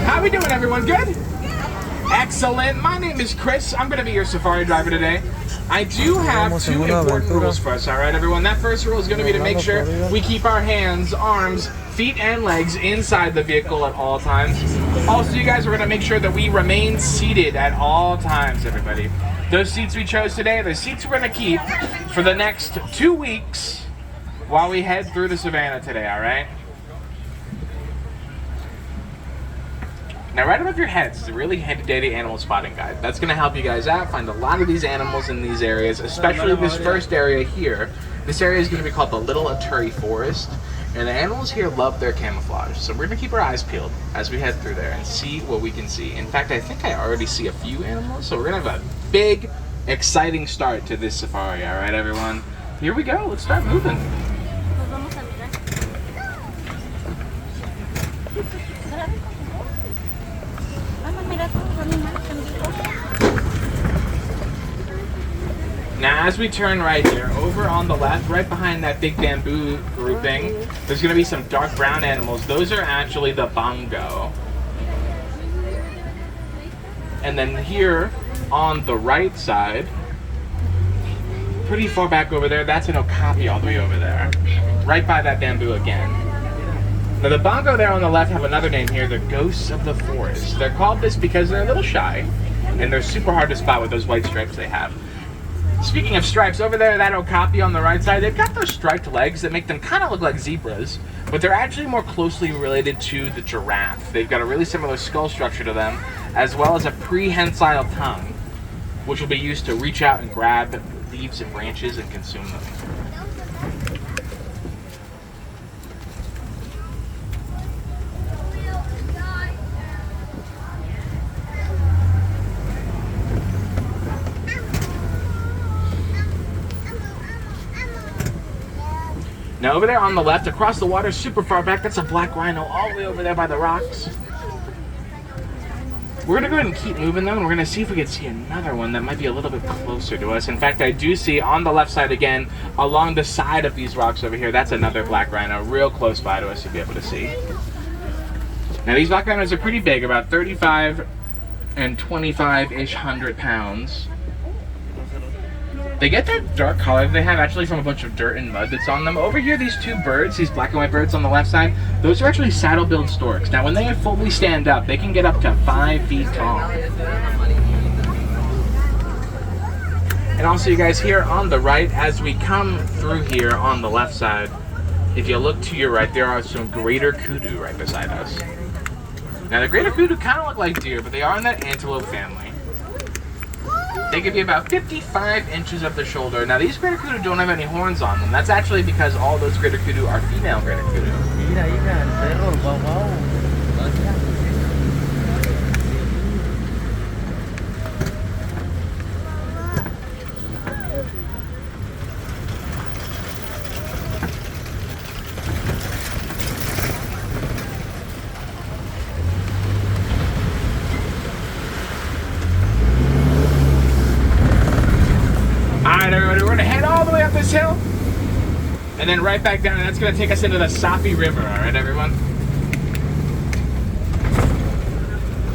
How we doing, everyone? Good? Excellent. My name is Chris. I'm going to be your safari driver today. I do have two important rules for us, all right, everyone? That first rule is going to be to make sure we keep our hands, arms, feet, and legs inside the vehicle at all times. Also, you guys are going to make sure that we remain seated at all times, everybody. Those seats we chose today are the seats we're going to keep for the next 2 weeks while we head through the savannah today, all right? Now, right above your heads is a really handy-dandy animal spotting guide. That's going to help you guys out, find a lot of these animals in these areas, especially this first area here. This area is going to be called the Little Aturi Forest, and the animals here love their camouflage. So we're going to keep our eyes peeled as we head through there and see what we can see. In fact, I think I already see a few animals, so we're going to have a big, exciting start to this safari. All right, everyone? Here we go. Let's start moving. Now, as we turn right here, over on the left, right behind that big bamboo grouping, there's going to be some dark brown animals. Those are actually the bongo. And then here on the right side, pretty far back over there, that's an okapi all the way over there, right by that bamboo again. Now, the bongo there on the left have another name here, the ghosts of the forest. They're called this because they're a little shy, and they're super hard to spot with those white stripes they have. Speaking of stripes, over there, that okapi on the right side, they've got those striped legs that make them kind of look like zebras, but they're actually more closely related to the giraffe. They've got a really similar skull structure to them, as well as a prehensile tongue, which will be used to reach out and grab leaves and branches and consume them. Now over there on the left, across the water, super far back, that's a black rhino all the way over there by the rocks. We're going to go ahead and keep moving though, and we're going to see if we can see another one that might be a little bit closer to us. In fact, I do see on the left side again, along the side of these rocks over here, that's another black rhino real close by to us to be able to see. Now these black rhinos are pretty big, about 35 and 25-ish hundred pounds. They get that dark color they have actually from a bunch of dirt and mud that's on them. Over here, these two birds, these black and white birds on the left side, those are actually saddle-billed storks. Now, when they fully stand up, they can get up to 5 feet tall. And also, you guys, here on the right, as we come through here on the left side, if you look to your right, there are some greater kudu right beside us. Now, the greater kudu kind of look like deer, but they are in that antelope family. They could be about 55 inches up the shoulder. Now, these greater kudu don't have any horns on them. That's actually because all those greater kudu are female greater kudu. This hill and then right back down, and that's going to take us into the Sapi River. All right, everyone?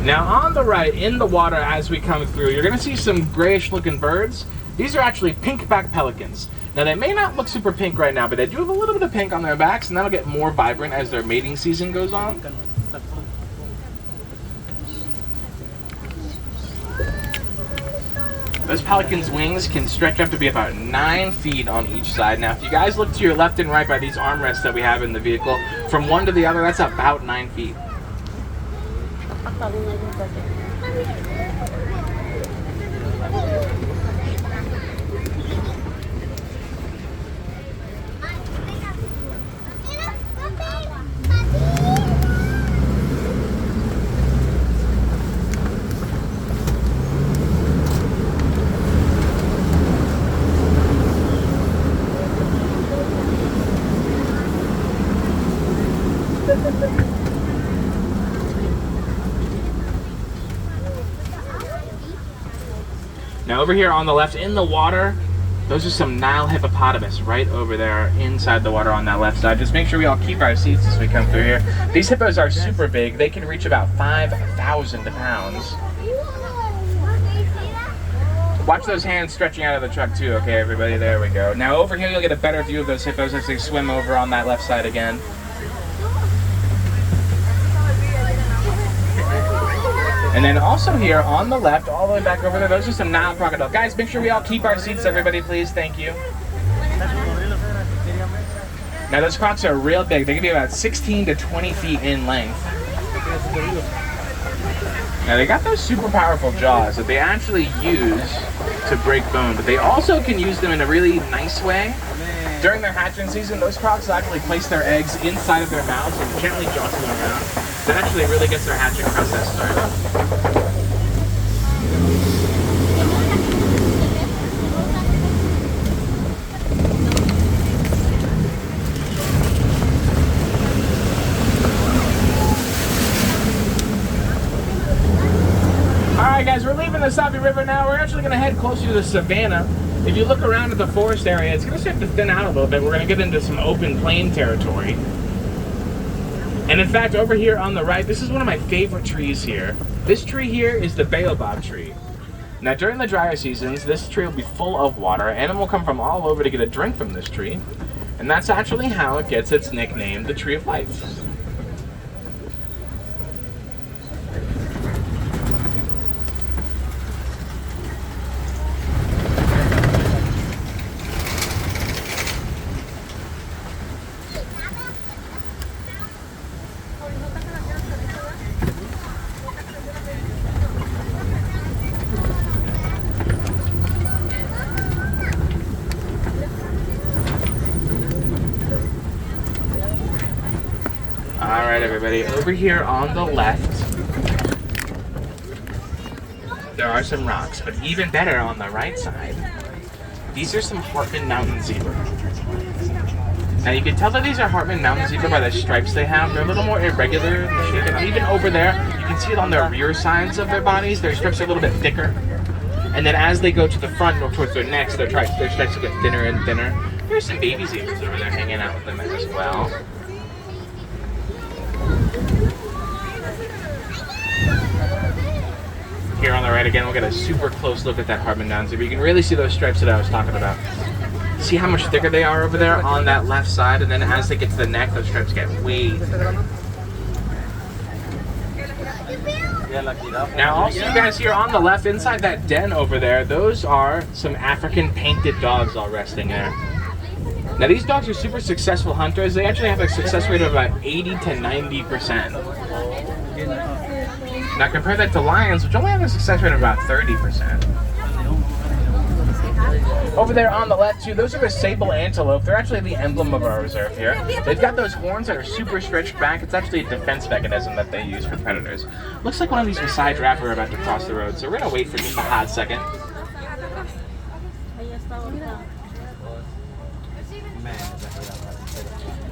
Now on the right in the water as we come through, you're going to see some grayish looking birds. These are actually pink-backed pelicans. Now they may not look super pink right now, but they do have a little bit of pink on their backs, and that'll get more vibrant as their mating season goes on. Those pelicans' wings can stretch up to be about 9 feet on each side. Now, if you guys look to your left and right by these armrests that we have in the vehicle, from one to the other, that's about 9 feet. Now over here on the left in the water, Those are some Nile hippopotamus right over there inside the water on that left side. Just make sure we all keep our seats as we come through here. These hippos are super big. They can reach about 5,000 pounds. Watch those hands stretching out of the truck too, okay, everybody? There we go. Now over here, you'll get a better view of those hippos as they swim over on that left side again. And then also here on the left, all the way back over there, those are some Nile crocodile. Guys, make sure we all keep our seats, everybody, please. Thank you. Now, those crocs are real big. They can be about 16 to 20 feet in length. Now, they got those super powerful jaws that they actually use to break bone, but they also can use them in a really nice way. During their hatching season, those crocs will actually place their eggs inside of their mouths and gently jostle them around. That actually really gets their hatching process started. Alright guys, we're leaving the Sabi River now. We're actually going to head closer to the savannah. If you look around at the forest area, it's going to start to thin out a little bit. We're going to get into some open plain territory. And in fact, over here on the right, this is one of my favorite trees here. This tree here is the baobab tree. Now during the drier seasons, this tree will be full of water. Animals will come from all over to get a drink from this tree. And that's actually how it gets its nickname, the Tree of Life. Alright everybody, over here on the left, there are some rocks, but even better on the right side, these are some Hartman Mountain zebra. Now you can tell that these are Hartman Mountain zebra by the stripes they have. They're a little more irregular in the shape, and even over there, you can see it on their rear sides of their bodies. Their stripes are a little bit thicker. And then as they go to the front or towards their necks, their stripes will get thinner and thinner. There's some baby zebras over there hanging out with them as well. Here on the right again, we'll get a super close look at that Hartman Mountain zebra. You can really see those stripes that I was talking about. See how much thicker they are over there on that left side, and then as they get to the neck, those stripes get way thicker. Now also you guys here on the left, inside that den over there, those are some African painted dogs all resting there. Now these dogs are super successful hunters. They actually have a success rate of about 80 to 90%. Now compare that to lions, which only have a success rate of about 30%. Over there on the left too, those are the sable antelope. They're actually the emblem of our reserve here. They've got those horns that are super stretched back. It's actually a defense mechanism that they use for predators. Looks like one of these Maasai giraffe are about to cross the road, so we're gonna wait for just a hot second.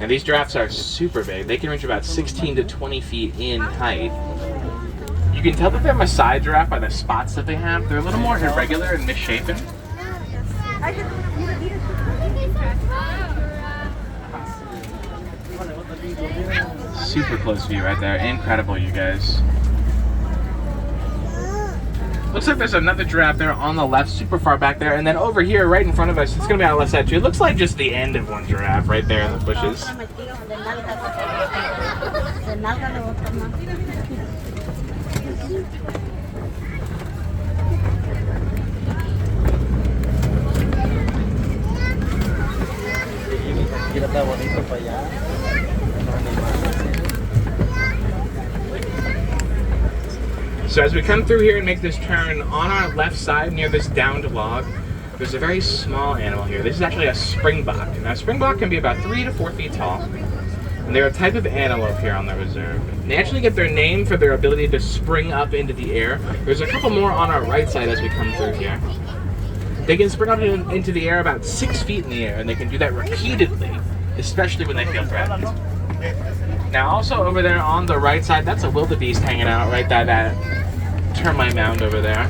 Now these giraffes are super big. They can reach about 16 to 20 feet in height. You can tell that they're Maasai giraffe by the spots that they have. They're a little more irregular and misshapen. Super close view right there. Incredible, you guys. Looks like there's another giraffe there on the left, super far back there. And then over here, right in front of us, it's going to be on the left side too. It looks like just the end of one giraffe right there in the bushes. So as we come through here and make this turn, on our left side near this downed log, there's a very small animal here. This is actually a springbok. Now springbok can be about 3 to 4 feet tall. And they're a type of antelope here on the reserve. They actually get their name for their ability to spring up into the air. There's a couple more on our right side as we come through here. They can spring up into the air about 6 feet in the air, and they can do that repeatedly, especially when they feel threatened. Now also over there on the right side, that's a wildebeest hanging out right by that termite mound over there.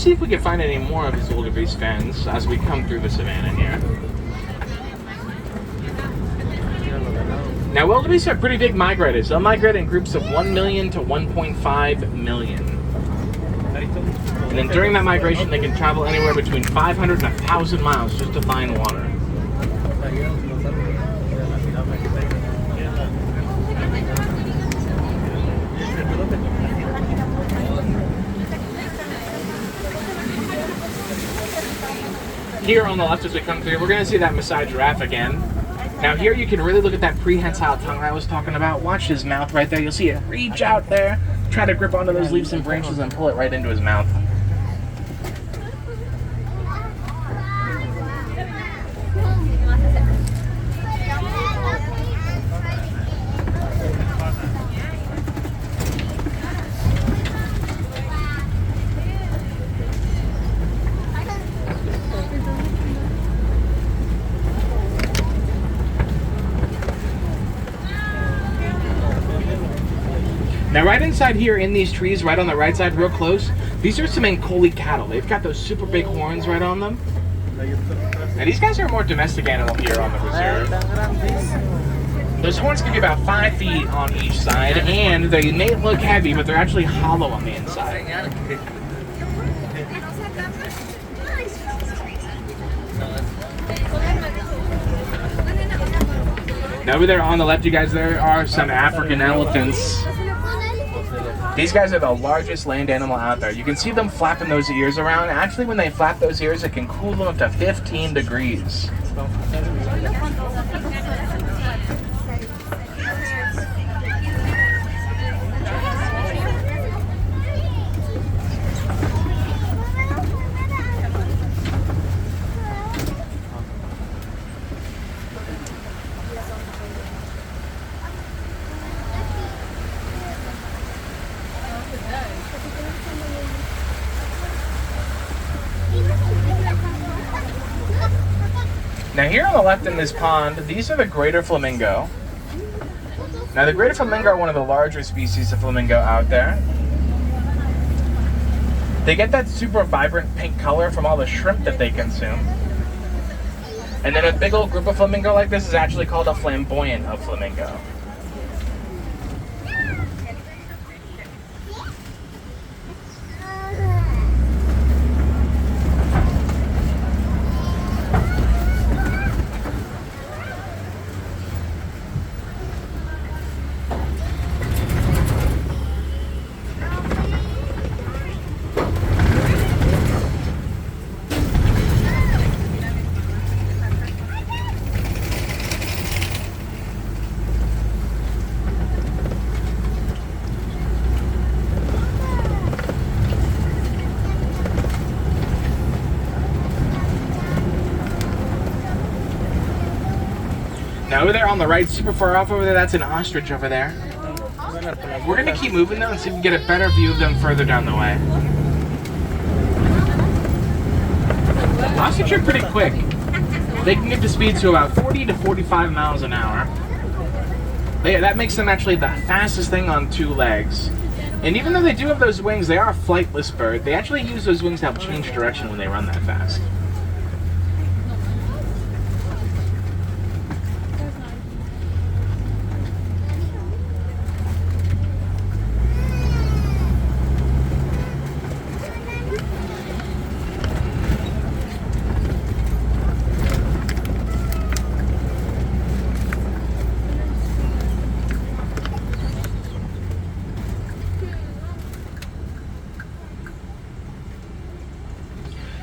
see if we can find any more of his wildebeest fans as we come through the savannah here. Now, wildebeest are pretty big migrators. They'll migrate in groups of 1 million to 1.5 million. And then during that migration, they can travel anywhere between 500 and 1,000 miles just to find water. Here on the left as we come through, we're going to see that Maasai giraffe again. Now here you can really look at that prehensile tongue I was talking about. Watch his mouth right there. You'll see it reach out there, try to grip onto those leaves and branches and pull it right into his mouth. Now right inside here in these trees, right on the right side real close, these are some Ankoli cattle. They've got those super big horns right on them. Now these guys are a more domestic animal here on the reserve. Those horns can be about 5 feet on each side, and they may look heavy, but they're actually hollow on the inside. Now over there on the left, you guys, there are some African elephants. These guys are the largest land animal out there. You can see them flapping those ears around. Actually, when they flap those ears, it can cool them up to 15 degrees. Now here on the left in this pond, these are the greater flamingo. Now the greater flamingo are one of the larger species of flamingo out there. They get that super vibrant pink color from all the shrimp that they consume. And then a big old group of flamingo like this is actually called a flamboyant of flamingo. Now over there on the right, super far off over there, that's an ostrich over there. We're going to keep moving though and see if we can get a better view of them further down the way. Ostrich are pretty quick. They can get to speeds to about 40 to 45 miles an hour. That makes them actually the fastest thing on 2 legs. And even though they do have those wings, they are a flightless bird. They actually use those wings to help change direction when they run that fast.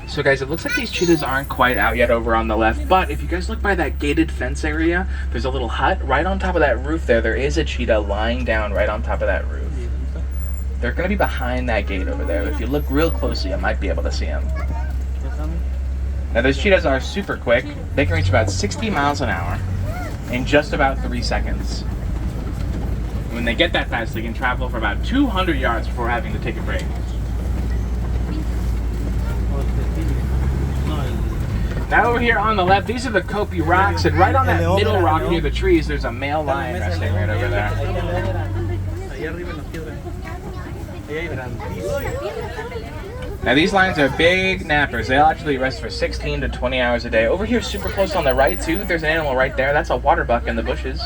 So guys, it looks like these cheetahs aren't quite out yet over on the left, but if you guys look by that gated fence area, there's a little hut right on top of that roof there. There is a cheetah lying down right on top of that roof. They're going to be behind that gate over there. If you look real closely, you might be able to see them. Now those cheetahs are super quick. They can reach about 60 miles an hour in just about 3 seconds. When they get that fast, they can travel for about 200 yards before having to take a break. Now over here on the left, these are the Kopi rocks, and right on that middle rock near the trees, there's a male lion resting right over there. Now these lions are big nappers. They'll actually rest for 16 to 20 hours a day. Over here, super close on the right too, there's an animal right there. That's a water buck in the bushes.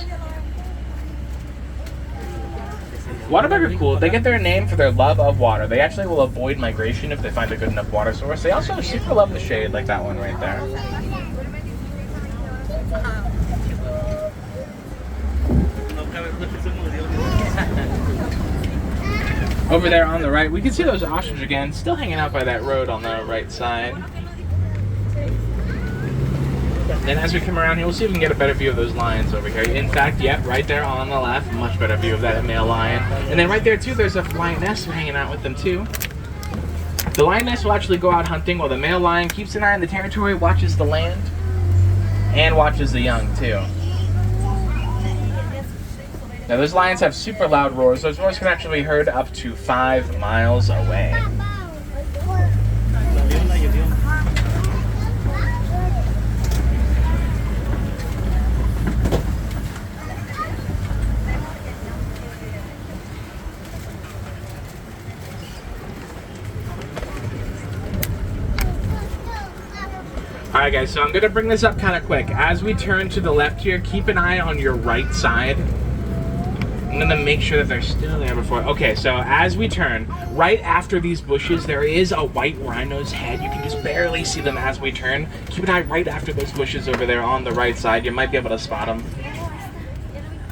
Water buck are cool. They get their name for their love of water. They actually will avoid migration if they find a good enough water source. They also super love the shade, like that one right there. Over there on the right, we can see those ostrich again, still hanging out by that road on the right side. Then as we come around here, we'll see if we can get a better view of those lions over here. In fact, yep, right there on the left, much better view of that male lion. And then right there too, there's a lioness hanging out with them too. The lioness will actually go out hunting while the male lion keeps an eye on the territory, watches the land, and watches the young too. Now those lions have super loud roars. Those roars can actually be heard up to 5 miles away. Alright guys, so I'm going to bring this up kind of quick. As we turn to the left here, keep an eye on your right side. I'm going to make sure that they're still there before. Okay, so as we turn, right after these bushes, there is a white rhino's head. You can just barely see them as we turn. Keep an eye right after those bushes over there on the right side. You might be able to spot them.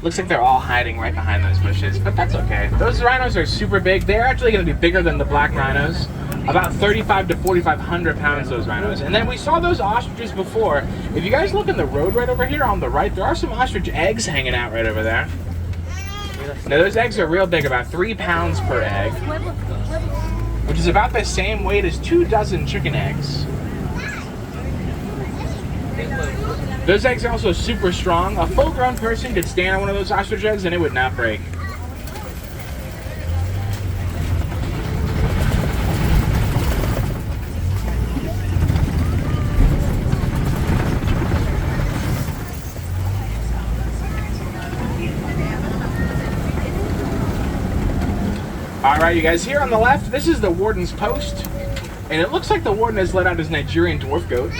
Looks like they're all hiding right behind those bushes, but that's okay. Those rhinos are super big. They're actually going to be bigger than the black rhinos. About 35 to 4,500 pounds, those rhinos. And then we saw those ostriches before. If you guys look in the road right over here on the right, there are some ostrich eggs hanging out right over there. Now those eggs are real big, about 3 pounds per egg, which is about the same weight as 2 dozen chicken eggs. Those eggs are also super strong. A full-grown person could stand on one of those ostrich eggs and it would not break. Alright you guys, here on the left, this is the warden's post. And it looks like the warden has let out his Nigerian dwarf goat.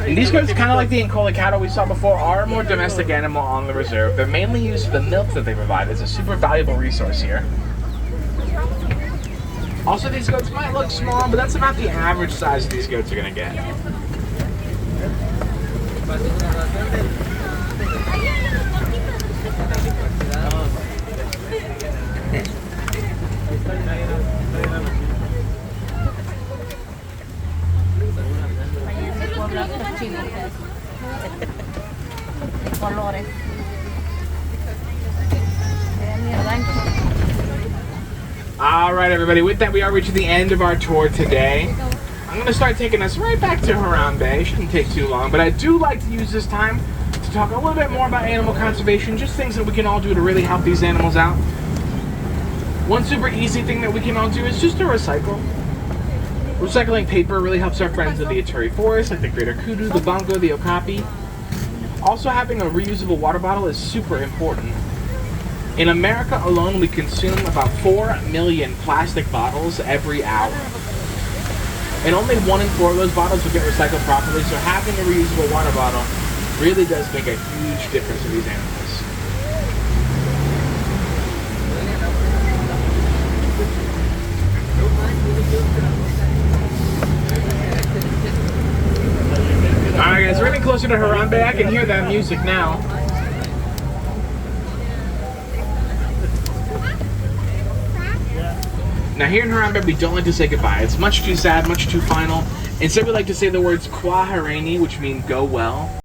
And these goats, kind of like the Ankole cattle we saw before, are a more domestic animal on the reserve. They're mainly used for the milk that they provide. It's a super valuable resource here. Also, these goats might look small, but that's about the average size these goats are going to get. Alright everybody, with that we are reaching the end of our tour today. I'm going to start taking us right back to Harambe. It shouldn't take too long, but I do like to use this time to talk a little bit more about animal conservation, just things that we can all do to really help these animals out. One super easy thing that we can all do is just to recycle. Recycling paper really helps our friends in the Ituri forest, like the greater kudu, the bongo, the okapi. Also, having a reusable water bottle is super important. In America alone, we consume about 4 million plastic bottles every hour. And only 1 in 4 of those bottles will get recycled properly, so having a reusable water bottle really does make a huge difference for these animals. Alright guys, we're getting closer to Harambe. I can hear that music now. Now here in Harambe, we don't like to say goodbye. It's much too sad, much too final. Instead we like to say the words Kwa Hareni, which mean go well.